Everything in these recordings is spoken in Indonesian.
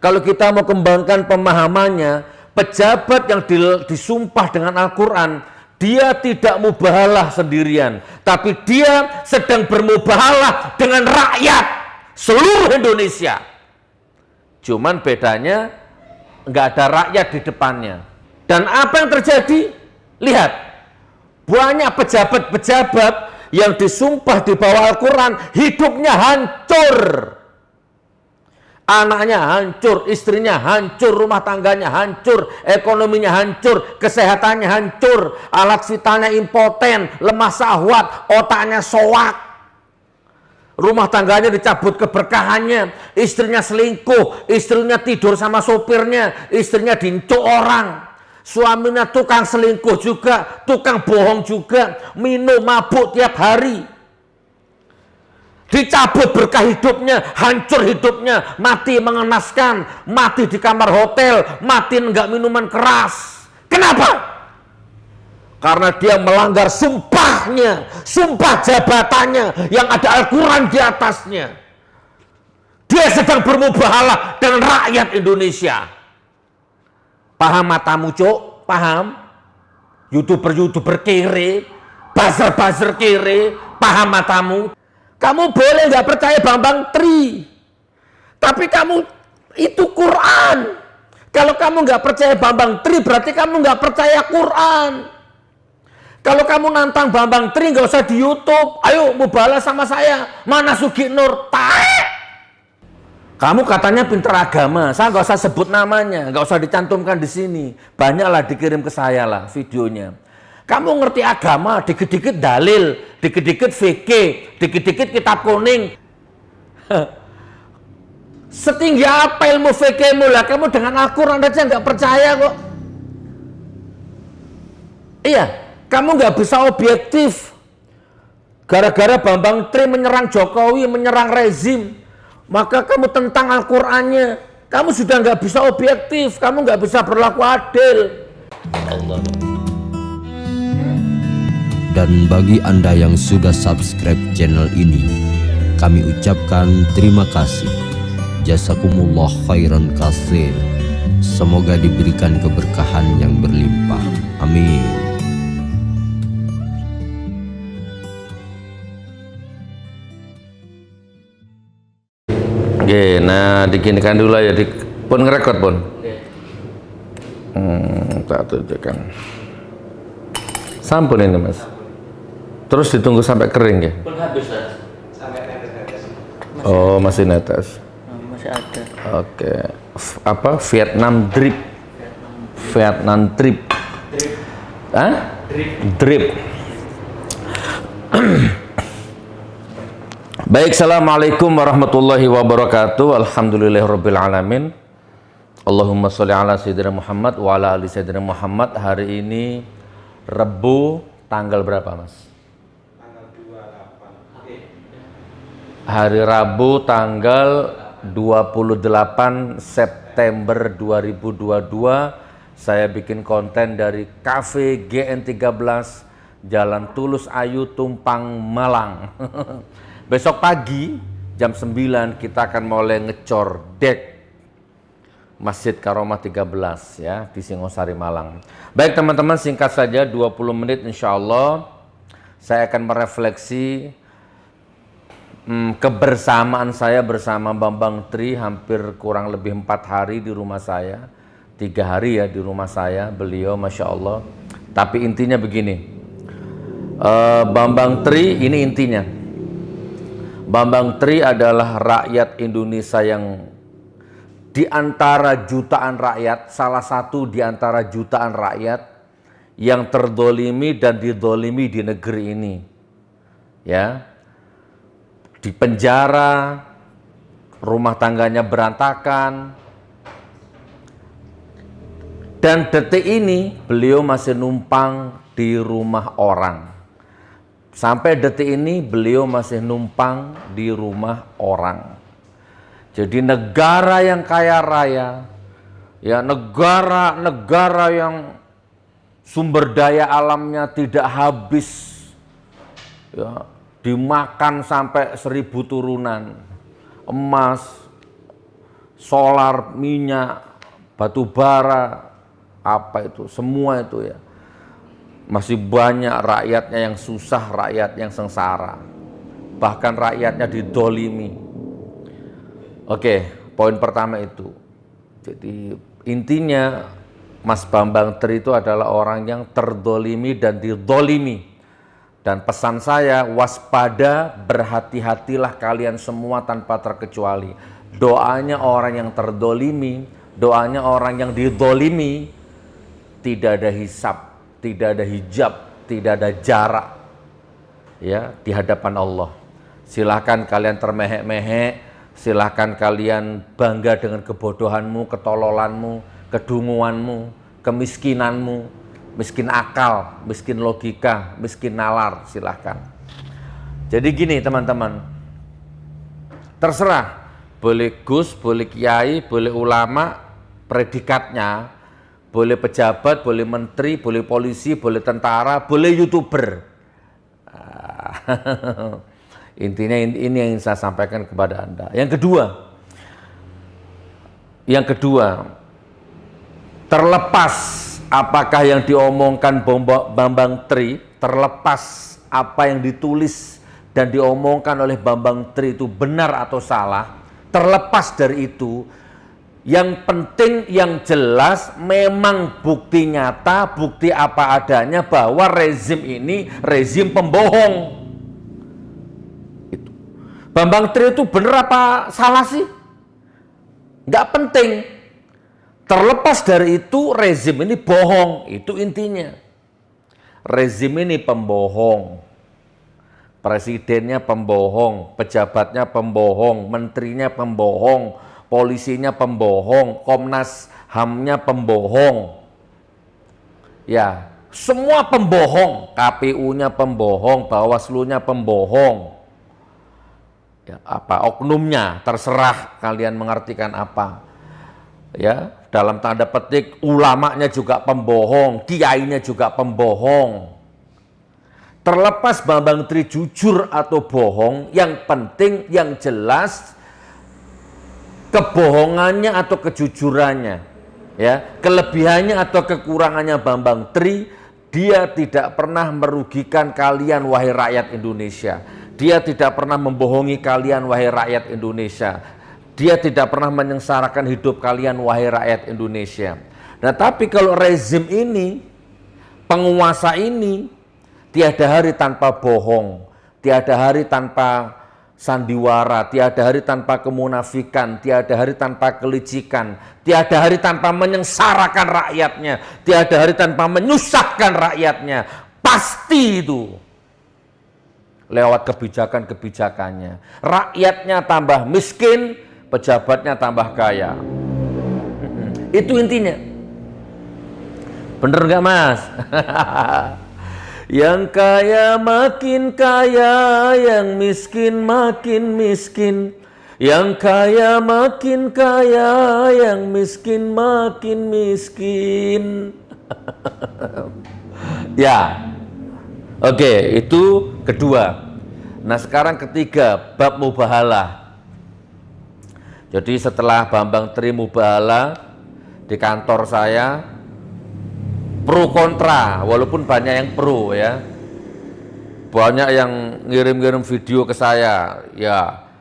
Kalau kita mau kembangkan pemahamannya, pejabat yang disumpah dengan Al-Quran, dia tidak mubahalah sendirian, tapi dia sedang bermubahalah dengan rakyat seluruh Indonesia. Cuman bedanya nggak ada rakyat di depannya. Dan apa yang terjadi? Lihat, banyak pejabat-pejabat yang disumpah di bawah Al-Quran, hidupnya hancur. Anaknya hancur, istrinya hancur, rumah tangganya hancur, ekonominya hancur, kesehatannya hancur, alat vitalnya impoten, lemah syahwat, otaknya soak. Rumah tangganya dicabut keberkahannya, istrinya selingkuh, istrinya tidur sama sopirnya, istrinya dincuk orang. Suaminya tukang selingkuh juga, tukang bohong juga, minum mabuk tiap hari. Dicabut berkah hidupnya, hancur hidupnya, mati mengenaskan, mati di kamar hotel, mati enggak minuman keras. Kenapa? Karena dia melanggar sumpahnya, sumpah jabatannya yang ada Al-Quran di atasnya. Dia sedang bermubahalah dengan rakyat Indonesia. Paham matamu, Cuk? Paham? YouTuber-YouTuber kere, buzzer-buzzer kere, paham matamu? Kamu boleh nggak percaya Bambang Tri, tapi kamu itu Quran. Kalau kamu nggak percaya Bambang Tri, berarti kamu nggak percaya Quran. Kalau kamu nantang Bambang Tri, nggak usah di YouTube. Ayo mubahalah sama saya. Mana Sugi Nur? Taek. Kamu katanya pinter agama, saya nggak usah sebut namanya, nggak usah dicantumkan di sini. Banyaklah dikirim ke saya lah videonya. Kamu ngerti agama, dikit-dikit dalil, dikit-dikit VK, dikit-dikit kitab kuning. Setinggi apa ilmu VK-mu lah, kamu dengan Al-Quran aja nggak percaya kok. Iya, kamu nggak bisa objektif. Gara-gara Bambang Tri menyerang Jokowi, menyerang rezim, maka kamu tentang Al-Qurannya. Kamu sudah nggak bisa objektif, kamu nggak bisa berlaku adil. Allah. Dan bagi Anda yang sudah subscribe channel ini, kami ucapkan terima kasih. Jazakumullah khairan katsir. Semoga diberikan keberkahan yang berlimpah. Amin. Oke, nah diginikan dulu ya, pun ngerekod pun. Tak tunjukkan. Sampun ini Mas. Terus ditunggu sampai kering ya? Pun habis lah. Sampai netes. Oh, masih netes. Masih ada. Oke. Apa? Vietnam drip. Vietnam drip. Hah? Drip. Baik, assalamualaikum warahmatullahi wabarakatuh. Alhamdulillahirabbil alamin. Allahumma sholli ala sayyidina Muhammad wa ala ali sayyidina Muhammad. Hari ini Rebu tanggal berapa, Mas? Hari Rabu tanggal 28 September 2022. Saya bikin konten dari Cafe GN13 Jalan Tulus Ayu Tumpang Malang. Besok pagi jam 9 kita akan mulai ngecor dek Masjid Karomah 13 ya di Singosari Malang. Baik teman-teman, singkat saja 20 menit insya Allah saya akan merefleksi kebersamaan saya bersama Bambang Tri hampir kurang lebih 4 hari di rumah saya, 3 hari ya di rumah saya beliau, Masya Allah. Tapi intinya begini, Bambang Tri ini intinya, Bambang Tri adalah rakyat Indonesia yang di antara jutaan rakyat, salah satu di antara jutaan rakyat yang terdolimi dan didolimi di negeri ini, ya. Di penjara, rumah tangganya berantakan, dan detik ini beliau masih numpang di rumah orang. Sampai detik ini beliau masih numpang di rumah orang. Jadi negara yang kaya raya, ya negara yang sumber daya alamnya tidak habis, ya, dimakan sampai 1000 turunan, emas, solar, minyak, batu bara, apa itu, semua itu ya. Masih banyak rakyatnya yang susah, rakyat yang sengsara. Bahkan rakyatnya didolimi. Oke, poin pertama itu. Jadi intinya Mas Bambang Tri itu adalah orang yang terdolimi dan didolimi. Dan pesan saya, waspada, berhati-hatilah kalian semua tanpa terkecuali. Doanya orang yang terdolimi, doanya orang yang didolimi, tidak ada hisab, tidak ada hijab, tidak ada jarak ya di hadapan Allah. Silahkan kalian termehek-mehek, silahkan kalian bangga dengan kebodohanmu, ketololanmu, kedunguanmu, kemiskinanmu, miskin akal, miskin logika, miskin nalar, silahkan. Jadi gini teman-teman, terserah, boleh Gus, boleh Kiai, boleh ulama, predikatnya, boleh pejabat, boleh menteri, boleh polisi, boleh tentara, boleh YouTuber. Intinya ini yang saya sampaikan kepada Anda. Yang kedua, terlepas apakah yang diomongkan Bambang Tri, terlepas apa yang ditulis dan diomongkan oleh Bambang Tri itu benar atau salah, terlepas dari itu, yang penting, yang jelas memang bukti nyata, bukti apa adanya bahwa rezim ini rezim pembohong. Itu. Bambang Tri itu benar apa salah sih? Nggak penting. Terlepas dari itu, rezim ini bohong, itu intinya. Rezim ini pembohong. Presidennya pembohong, pejabatnya pembohong, menterinya pembohong, polisinya pembohong, Komnas HAM-nya pembohong. Ya, semua pembohong, KPU-nya pembohong, Bawaslu-nya pembohong. Ya, apa oknumnya, terserah kalian mengartikan apa. Ya, dalam tanda petik, ulamanya juga pembohong, kiainya juga pembohong. Terlepas Bambang Tri jujur atau bohong, yang penting, yang jelas kebohongannya atau kejujurannya, ya, kelebihannya atau kekurangannya Bambang Tri, dia tidak pernah merugikan kalian wahai rakyat Indonesia. Dia tidak pernah membohongi kalian wahai rakyat Indonesia. Dia tidak pernah menyengsarakan hidup kalian wahai rakyat Indonesia. Nah, tapi kalau rezim ini, penguasa ini, tiada hari tanpa bohong, tiada hari tanpa sandiwara, tiada hari tanpa kemunafikan, tiada hari tanpa kelicikan, tiada hari tanpa menyengsarakan rakyatnya, tiada hari tanpa menyusahkan rakyatnya. Pasti itu lewat kebijakan-kebijakannya. Rakyatnya tambah miskin, pejabatnya tambah kaya. Itu intinya. Bener nggak Mas? Yang kaya makin kaya, yang miskin makin miskin. Yang kaya makin kaya, yang miskin makin miskin. Ya, oke, itu kedua. Nah, sekarang ketiga, bab mubahalah. Jadi setelah Bambang Tri mubahalah di kantor saya, pro kontra, walaupun banyak yang pro ya, banyak yang ngirim-ngirim video ke saya, ya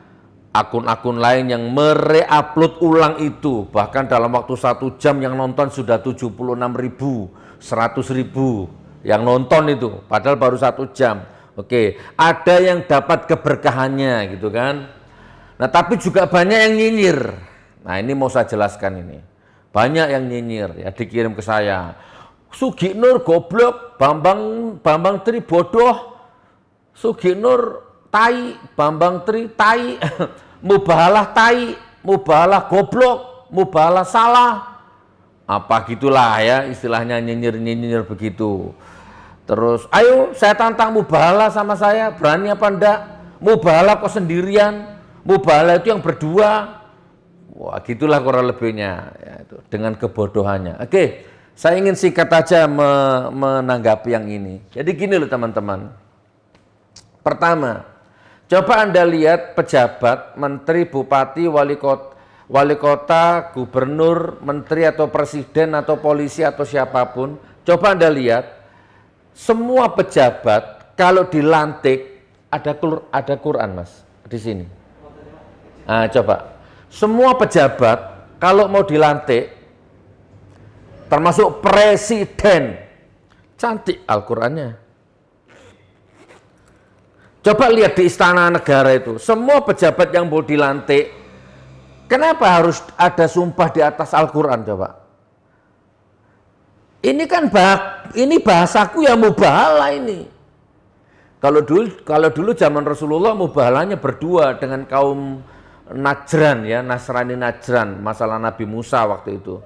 akun-akun lain yang mereupload ulang itu, bahkan dalam waktu 1 jam yang nonton sudah 76.000, 100.000 yang nonton itu, padahal baru 1 jam. Oke, ada yang dapat keberkahannya gitu kan. Nah, tapi juga banyak yang nyinyir. Nah, ini mau saya jelaskan ini. Banyak yang nyinyir ya, dikirim ke saya. Sugi Nur goblok, Bambang Tri bodoh, Sugi Nur tai, Bambang Tri tai, mubahalah tai, mubahalah goblok, mubahalah salah. Apa gitulah ya, istilahnya nyinyir-nyinyir begitu. Terus, ayo saya tantang mubahalah sama saya, berani apa enggak? Mubahalah kok sendirian, mubahalah itu yang berdua. Wah, gitulah kurang lebihnya ya, itu, dengan kebodohannya. Oke, saya ingin singkat aja menanggapi yang ini. Jadi gini loh teman-teman. Pertama, coba Anda lihat pejabat, menteri, bupati, wali kota, gubernur, menteri atau presiden atau polisi atau siapapun, coba Anda lihat, semua pejabat kalau dilantik ada Quran, Mas, di sini. Nah, coba. Semua pejabat kalau mau dilantik, termasuk presiden, cantik Al-Qur'annya. Coba lihat di istana negara itu, semua pejabat yang mau dilantik, kenapa harus ada sumpah di atas Al-Quran coba? Ini kan ini bahasaku ya mubahalah ini. Kalau dulu zaman Rasulullah mubahalahnya berdua dengan kaum Najran ya, Nasrani Najran, masalah Nabi Musa waktu itu.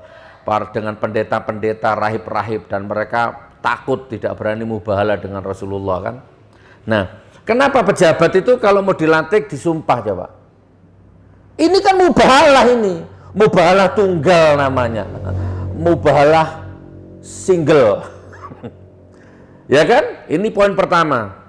Dengan pendeta-pendeta, rahib-rahib, dan mereka takut tidak berani mubahalah dengan Rasulullah kan. Nah, kenapa pejabat itu kalau mau dilantik disumpah coba? Ini kan mubahalah ini, mubahalah tunggal namanya, mubahalah single. Ya kan? Ini poin pertama.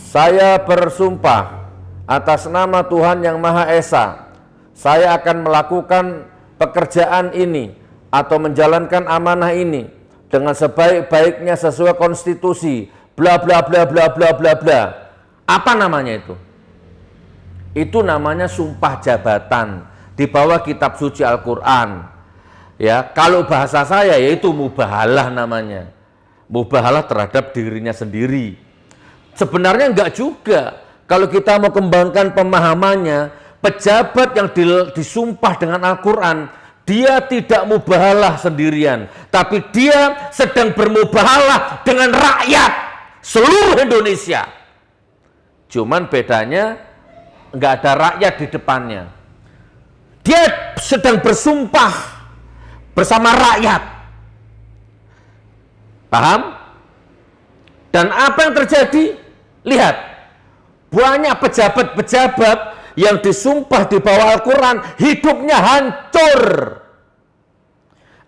Saya bersumpah atas nama Tuhan yang Maha Esa, saya akan melakukan pekerjaan ini atau menjalankan amanah ini dengan sebaik-baiknya sesuai konstitusi, bla bla bla bla bla bla bla. Apa namanya itu? Itu namanya sumpah jabatan di bawah kitab suci Al-Quran. Ya, kalau bahasa saya yaitu mubahalah namanya. Mubahalah terhadap dirinya sendiri. Sebenarnya enggak juga. Kalau kita mau kembangkan pemahamannya, pejabat yang disumpah dengan Al-Quran, dia tidak mubahalah sendirian, tapi dia sedang bermubahalah dengan rakyat seluruh Indonesia. Cuman bedanya nggak ada rakyat di depannya. Dia sedang bersumpah bersama rakyat. Paham? Dan apa yang terjadi? Lihat, banyak pejabat-pejabat yang disumpah di bawah Al-Quran, hidupnya hancur.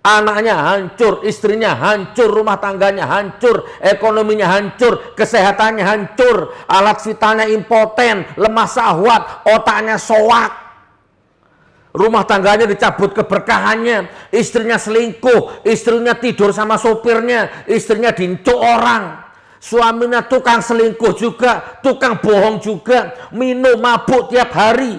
Anaknya hancur, istrinya hancur, rumah tangganya hancur, ekonominya hancur, kesehatannya hancur, alat vitalnya impoten, lemah syahwat, otaknya soak. Rumah tangganya dicabut keberkahannya, istrinya selingkuh, istrinya tidur sama sopirnya, istrinya dincuk orang. Suaminya tukang selingkuh juga, tukang bohong juga, minum mabuk tiap hari.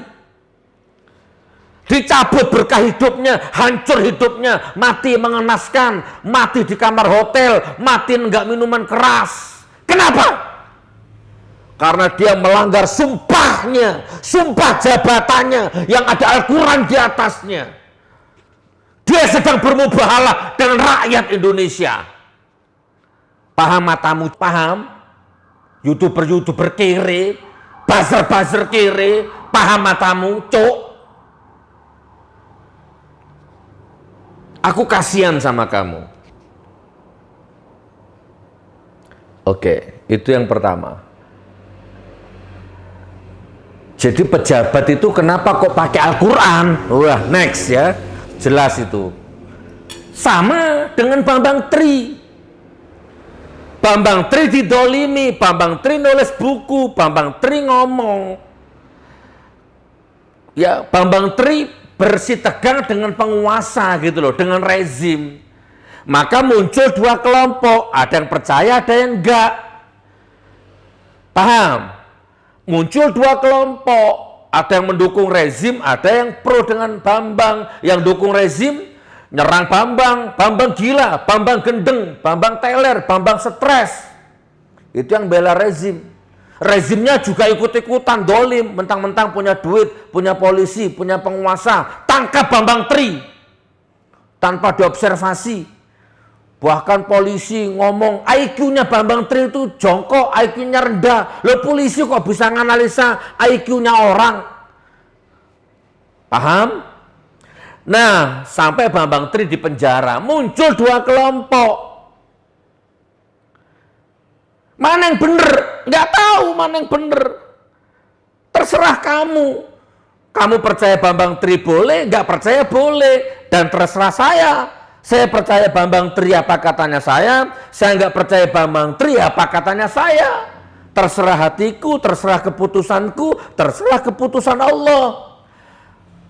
Dicabut berkah hidupnya, hancur hidupnya, mati mengenaskan, mati di kamar hotel, mati enggak minuman keras. Kenapa? Karena dia melanggar sumpahnya, sumpah jabatannya yang ada Al-Quran di atasnya. Dia sedang bermubahalah dengan rakyat Indonesia. Paham matamu? Paham? YouTuber-YouTuber kere, buzzer-buzzer kere, paham matamu? Cok. Aku kasihan sama kamu. Oke, itu yang pertama. Jadi pejabat itu kenapa kok pakai Al-Quran? Wah, next ya. Jelas itu. Sama dengan Bambang Tri. Bambang Tri didolimi, Bambang Tri nulis buku, Bambang Tri ngomong. Ya, Bambang Tri bersitegang dengan penguasa gitu loh, dengan rezim. Maka muncul dua kelompok, ada yang percaya, ada yang enggak. Paham? Muncul dua kelompok, ada yang mendukung rezim, ada yang pro dengan Bambang. Yang dukung rezim nyerang Bambang, Bambang gila, Bambang gendeng, Bambang teler, Bambang stres. Itu yang bela rezim. Rezimnya juga ikut-ikutan dolim, mentang-mentang punya duit, punya polisi, punya penguasa, tangkap Bambang Tri tanpa diobservasi. Bahkan polisi ngomong IQ-nya Bambang Tri itu jongkok, IQ-nya rendah. Loh, polisi kok bisa nganalisa IQ-nya orang? Paham? Nah, sampai Bambang Tri di penjara, muncul dua kelompok. Mana yang benar? Nggak tahu mana yang benar. Terserah kamu. Kamu percaya Bambang Tri boleh, nggak percaya boleh. Dan terserah saya. Saya percaya Bambang Tri apa katanya saya nggak percaya Bambang Tri apa katanya saya. Terserah hatiku, terserah keputusanku, terserah keputusan Allah.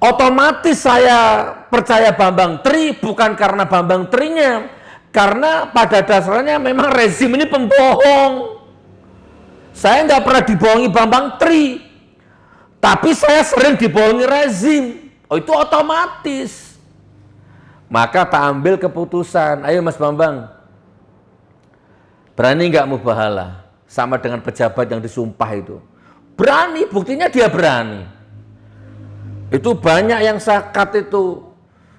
Otomatis saya percaya Bambang Tri bukan karena Bambang Trinya, karena pada dasarnya memang rezim ini pembohong. Saya nggak pernah dibohongi Bambang Tri, tapi saya sering dibohongi rezim. Oh, itu otomatis. Maka tak ambil keputusan, ayo Mas Bambang, berani nggak mubahalah sama dengan pejabat yang disumpah itu? Berani, buktinya dia berani. Itu banyak yang sakat itu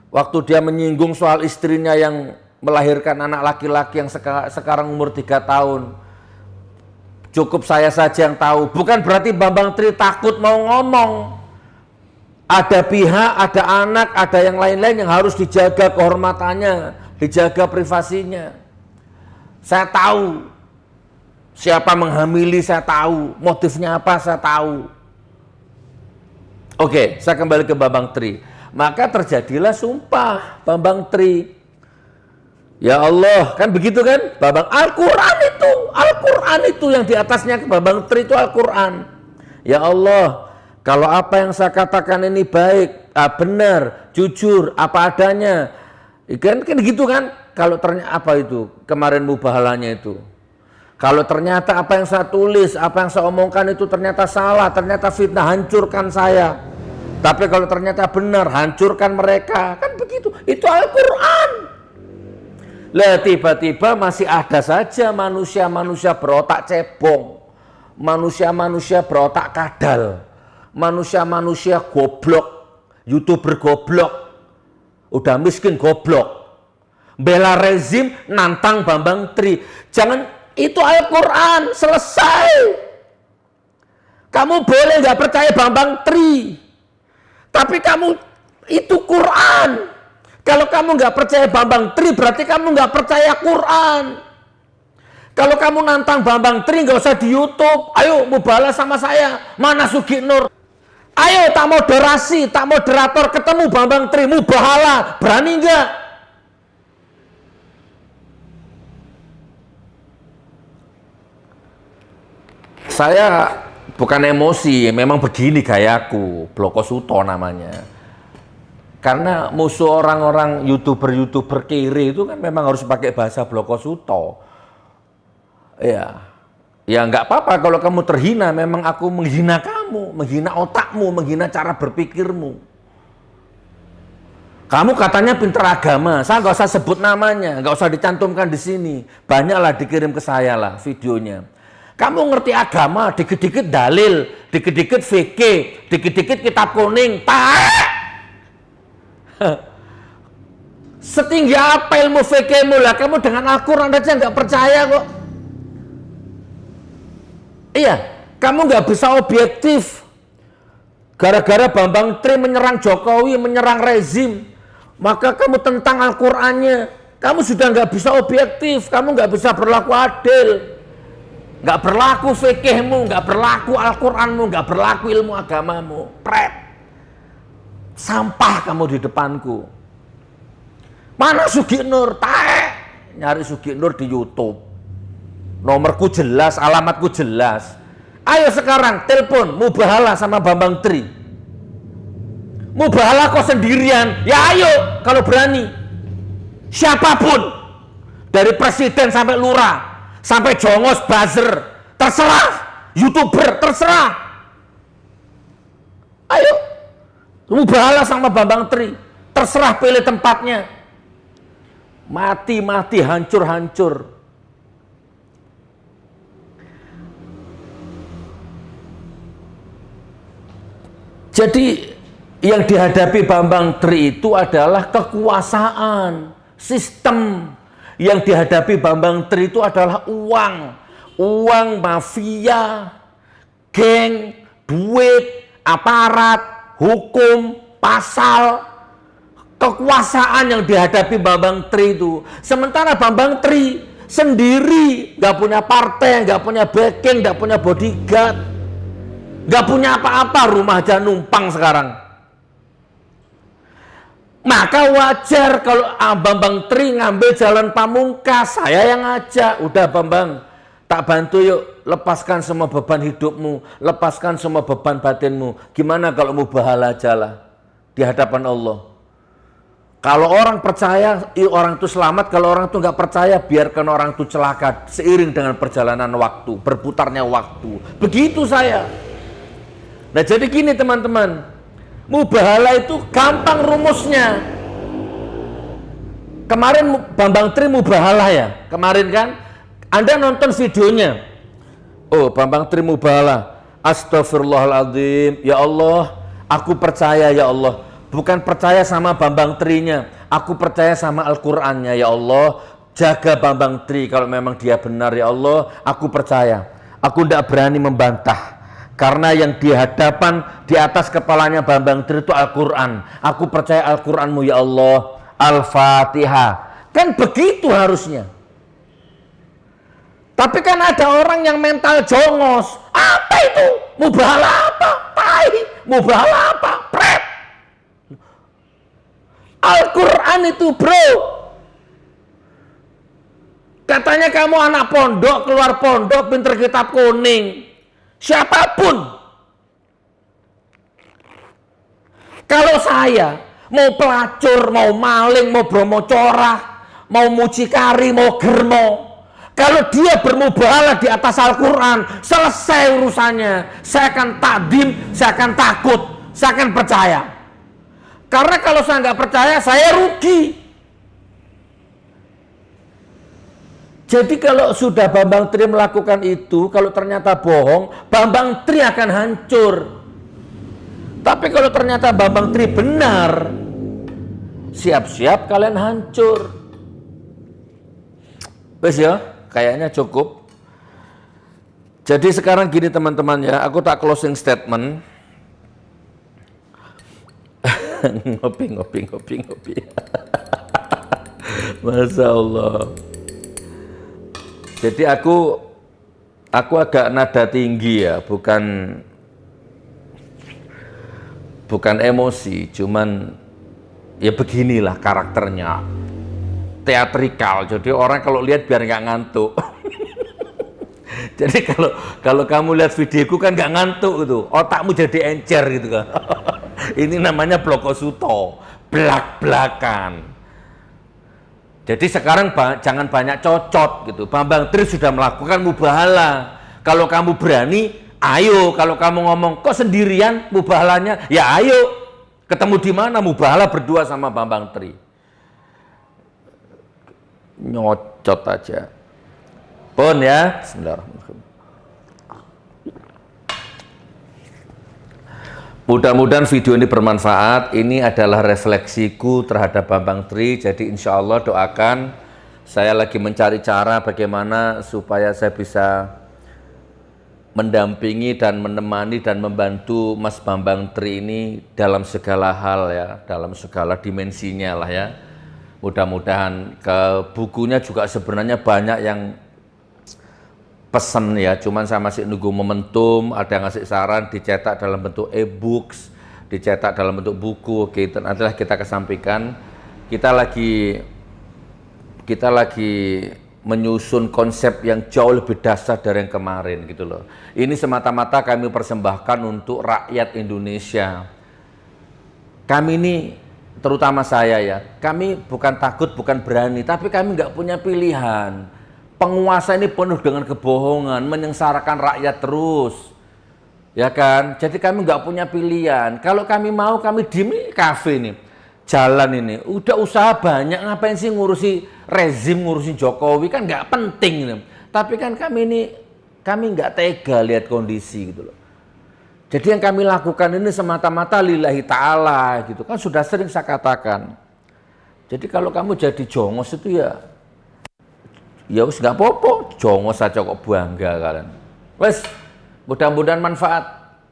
waktu dia menyinggung soal istrinya yang melahirkan anak laki-laki yang sekarang umur 3 tahun. Cukup saya saja yang tahu. Bukan berarti Bambang Tri takut mau ngomong. Ada pihak, ada anak, ada yang lain-lain yang harus dijaga kehormatannya, dijaga privasinya. Saya tahu siapa menghamili, saya tahu motifnya apa, saya tahu. Oke, saya kembali ke Bambang Tri. Maka terjadilah sumpah Bambang Tri. Ya Allah, kan begitu kan? Bambang, Al-Quran itu yang di atasnya ke Bambang Tri itu Al-Quran. Ya Allah, kalau apa yang saya katakan ini baik, benar, jujur, apa adanya. Kan gitu kan? Kalau ternyata apa itu kemarin mubahalanya itu. Kalau ternyata apa yang saya tulis, apa yang saya omongkan itu ternyata salah, ternyata fitnah, hancurkan saya. Tapi kalau ternyata benar, hancurkan mereka. Kan begitu, itu Al-Quran. Lah tiba-tiba masih ada saja manusia-manusia berotak cebong, manusia-manusia berotak kadal, manusia-manusia goblok, YouTuber goblok, udah miskin goblok, bela rezim, nantang Bambang Tri. Jangan, itu Al-Quran, selesai. Kamu boleh nggak percaya Bambang Tri, tapi kamu itu Quran. Kalau kamu nggak percaya Bambang Tri, berarti kamu nggak percaya Quran. Kalau kamu nantang Bambang Tri, nggak usah di YouTube. Ayo mubahalah sama saya. Mana Sugi Nur? Ayo tak moderasi, tak moderator, ketemu Bambang Tri, mubahalah. Berani nggak? Saya bukan emosi, memang begini gayaku, Bloko Suto namanya. Karena musuh orang-orang YouTuber kiri itu kan memang harus pakai bahasa Bloko Suto. Ya nggak apa-apa kalau kamu terhina, memang aku menghina kamu, menghina otakmu, menghina cara berpikirmu. Kamu katanya pinter agama, saya nggak usah sebut namanya, nggak usah dicantumkan di sini. Banyaklah dikirim ke saya lah videonya. Kamu ngerti agama, dikit-dikit dalil, dikit-dikit VK, dikit-dikit kitab kuning, setinggi apa ilmu VK-mu lah, kamu dengan Al-Quran aja nggak percaya kok. Iya, kamu nggak bisa objektif. Gara-gara Bambang Tri menyerang Jokowi, menyerang rezim, maka kamu tentang Al-Qurannya. Kamu sudah nggak bisa objektif, kamu nggak bisa berlaku adil. Nggak berlaku fikihmu, nggak berlaku Al-Quranmu, nggak berlaku ilmu agamamu. Pret. Sampah kamu di depanku. Mana Sugi Nur? Nyari Sugi Nur di YouTube. Nomorku jelas, alamatku jelas. Ayo sekarang telepon, mubahalah sama Bambang Tri. Mubahalah kok sendirian. Ya ayo kalau berani. Siapapun. Dari presiden sampai lurah, sampai jongos, buzzer, terserah. YouTuber, terserah. Ayo. Mubahalah sama Bambang Tri. Terserah pilih tempatnya. Mati-mati, hancur-hancur. Jadi yang dihadapi Bambang Tri itu adalah kekuasaan, sistem. Yang dihadapi Bambang Tri itu adalah uang. Uang, mafia, geng, duit, aparat, hukum, pasal, kekuasaan yang dihadapi Bambang Tri itu. Sementara Bambang Tri sendiri, nggak punya partai, nggak punya backing, nggak punya bodyguard, nggak punya apa-apa, rumah aja numpang sekarang. Maka wajar kalau Bambang Tri ngambil jalan pamungkas, saya yang ngajak, udah Bambang, tak bantu yuk, lepaskan semua beban hidupmu, lepaskan semua beban batinmu. Gimana kalau mubahalah aja lah? di hadapan Allah. Kalau orang percaya, orang itu selamat. Kalau orang itu nggak percaya, biarkan orang itu celaka seiring dengan perjalanan waktu, berputarnya waktu. Begitu saya. Nah jadi gini teman-teman, mubahalah itu gampang rumusnya. Kemarin Bambang Tri mubahalah ya, kemarin kan, Anda nonton videonya. Oh Bambang Tri mubahalah, astagfirullahaladzim, ya Allah, aku percaya ya Allah. Bukan percaya sama Bambang Trinya, aku percaya sama Al-Qur'annya ya Allah. Jaga Bambang Tri kalau memang dia benar ya Allah, aku percaya. Aku tidak berani membantah. Karena yang di hadapan, di atas kepalanya Bambang Tri itu Al-Quran. Aku percaya Al-Quranmu ya Allah. Al-Fatihah. Kan begitu harusnya. Tapi kan ada orang yang mental jongos. Apa itu? Mubahalah apa? Tai. Mubahalah apa? Pret. Al-Quran itu bro. Katanya kamu anak pondok, keluar pondok, pinter kitab kuning. Siapapun. Kalau saya mau pelacur, mau maling, mau bromocorah, mau mucikari, mau germo, kalau dia bermubahalah di atas Al-Quran, selesai urusannya. Saya akan takdim, saya akan takut, saya akan percaya. Karena kalau saya nggak percaya, saya rugi. Jadi kalau sudah Bambang Tri melakukan itu, kalau ternyata bohong, Bambang Tri akan hancur. Tapi kalau ternyata Bambang Tri benar, siap-siap kalian hancur. Wes ya, kayaknya cukup. Jadi sekarang gini teman-teman ya, aku tak closing statement. ngopi. Masya Allah. Jadi aku agak nada tinggi ya, bukan emosi, cuman ya beginilah karakternya, teatrikal. Jadi orang kalau lihat biar nggak ngantuk. Jadi kalau kamu lihat videoku kan nggak ngantuk gitu, otakmu jadi encer gitu kan. Ini namanya blokosuto, belak-belakan. Jadi sekarang jangan banyak cocot gitu. Bambang Tri sudah melakukan mubahalah. Kalau kamu berani, ayo. Kalau kamu ngomong kok sendirian mubahalahnya, ya ayo. Ketemu di mana mubahalah berdua sama Bambang Tri. Nyocot aja. Pun ya. Bismillahirrahmanirrahim. Mudah-mudahan video ini bermanfaat. Ini adalah refleksiku terhadap Bambang Tri. Jadi insya Allah doakan. Saya lagi mencari cara bagaimana supaya saya bisa mendampingi dan menemani dan membantu Mas Bambang Tri ini dalam segala hal ya, dalam segala dimensinya lah ya. Mudah-mudahan ke bukunya juga sebenarnya banyak yang pesan ya, cuman saya masih nunggu momentum, ada yang ngasih saran dicetak dalam bentuk e-books, dicetak dalam bentuk buku. Oke, itu adalah kita kesampaikan. Kita lagi menyusun konsep yang jauh lebih dasar dari yang kemarin gitu loh. Ini semata-mata kami persembahkan untuk rakyat Indonesia. Kami ini, terutama saya ya, kami bukan takut, bukan berani, tapi kami nggak punya pilihan. Penguasa ini penuh dengan kebohongan, menyengsarakan rakyat terus, ya kan? Jadi kami nggak punya pilihan. Kalau kami mau, kami diem kafe nih, jalan ini, udah usaha banyak, ngapain sih ngurusi rezim, ngurusi Jokowi, kan nggak penting nih. Tapi kan kami nggak tega lihat kondisi gitu loh. Jadi yang kami lakukan ini semata-mata lillahi ta'ala gitu kan, sudah sering saya katakan. Jadi kalau kamu jadi jongos itu ya wis nggak apa-apa, jongos saja kok bangga kalian. Wes, mudah-mudahan manfaat.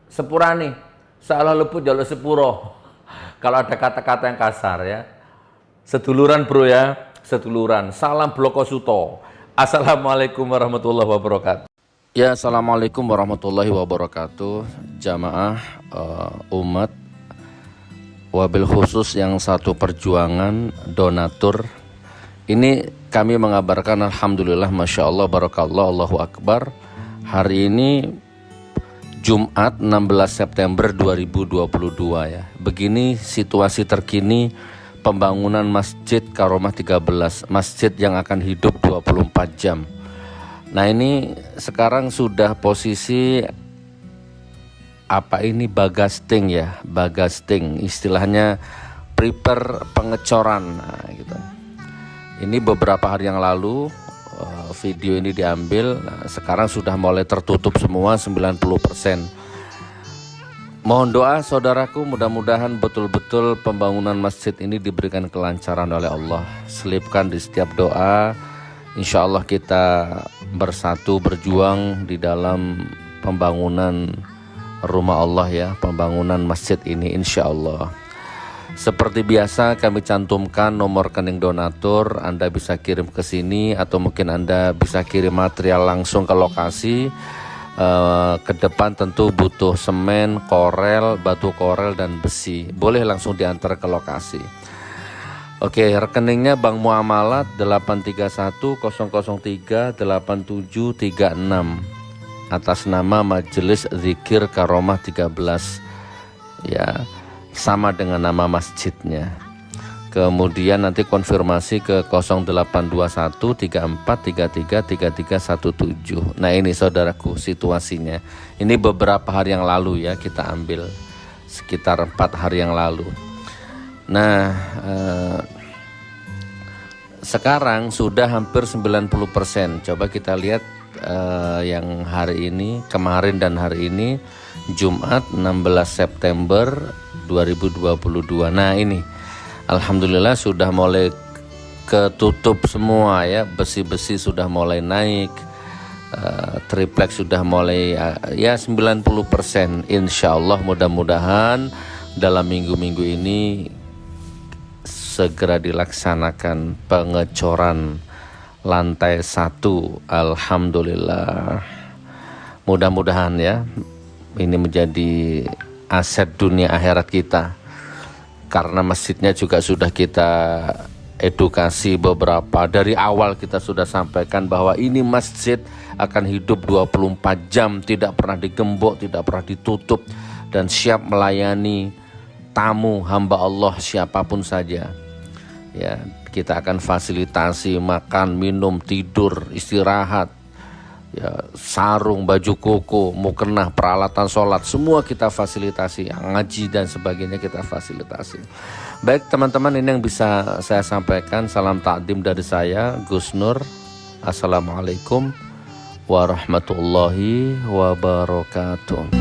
Sepurane, salah leput jalur sepuro. Kalau ada kata-kata yang kasar ya. Seduluran bro ya, seduluran. Salam blokosuto. Assalamualaikum warahmatullahi wabarakatuh. Ya, assalamualaikum warahmatullahi wabarakatuh. Jamaah umat, wabil khusus yang satu perjuangan, donatur. Ini kami mengabarkan alhamdulillah, masya Allah, barakallah, Allahu Akbar. Hari ini Jumat 16 September 2022 ya. Begini situasi terkini pembangunan Masjid Karomah 13, masjid yang akan hidup 24 jam. Nah, ini sekarang sudah posisi bagasting ya, bagasting, istilahnya prepare pengecoran. Nah, gitu. Ini beberapa hari yang lalu video ini diambil. Nah, sekarang sudah mulai tertutup semua 90%. Mohon doa saudaraku, mudah-mudahan betul-betul pembangunan masjid ini diberikan kelancaran oleh Allah. Selipkan di setiap doa, insya Allah kita bersatu berjuang di dalam pembangunan rumah Allah ya, pembangunan masjid ini insya Allah. Seperti biasa kami cantumkan nomor rekening donatur, Anda bisa kirim ke sini atau mungkin Anda bisa kirim material langsung ke lokasi. Ke depan tentu butuh semen, korel, batu korel dan besi. Boleh langsung diantar ke lokasi. Oke, rekeningnya Bank Muamalat 831 003 8736 atas nama Majelis Zikir Karomah 13 ya, sama dengan nama masjidnya. Kemudian nanti konfirmasi ke 0821 3433 3317. Nah, ini saudaraku situasinya. Ini beberapa hari yang lalu ya, kita ambil sekitar 4 hari yang lalu. Nah, sekarang sudah hampir 90%. Coba kita lihat yang hari ini, kemarin dan hari ini, Jumat 16 September 2022. Nah, ini alhamdulillah sudah mulai ketutup semua ya, besi-besi sudah mulai naik, triplek sudah mulai ya 90%. Insya Allah mudah-mudahan dalam minggu-minggu ini segera dilaksanakan pengecoran lantai 1. Alhamdulillah, mudah-mudahan ya ini menjadi aset dunia akhirat kita. Karena masjidnya juga sudah kita edukasi beberapa, dari awal kita sudah sampaikan bahwa ini masjid akan hidup 24 jam, tidak pernah digembok, tidak pernah ditutup, dan siap melayani tamu hamba Allah siapapun saja. Ya, kita akan fasilitasi makan, minum, tidur, istirahat, ya, sarung, baju koko, mukena, peralatan sholat, semua kita fasilitasi, ngaji dan sebagainya kita fasilitasi. Baik teman-teman, ini yang bisa saya sampaikan. Salam takdim dari saya, Gus Nur. Assalamualaikum warahmatullahi wabarakatuh.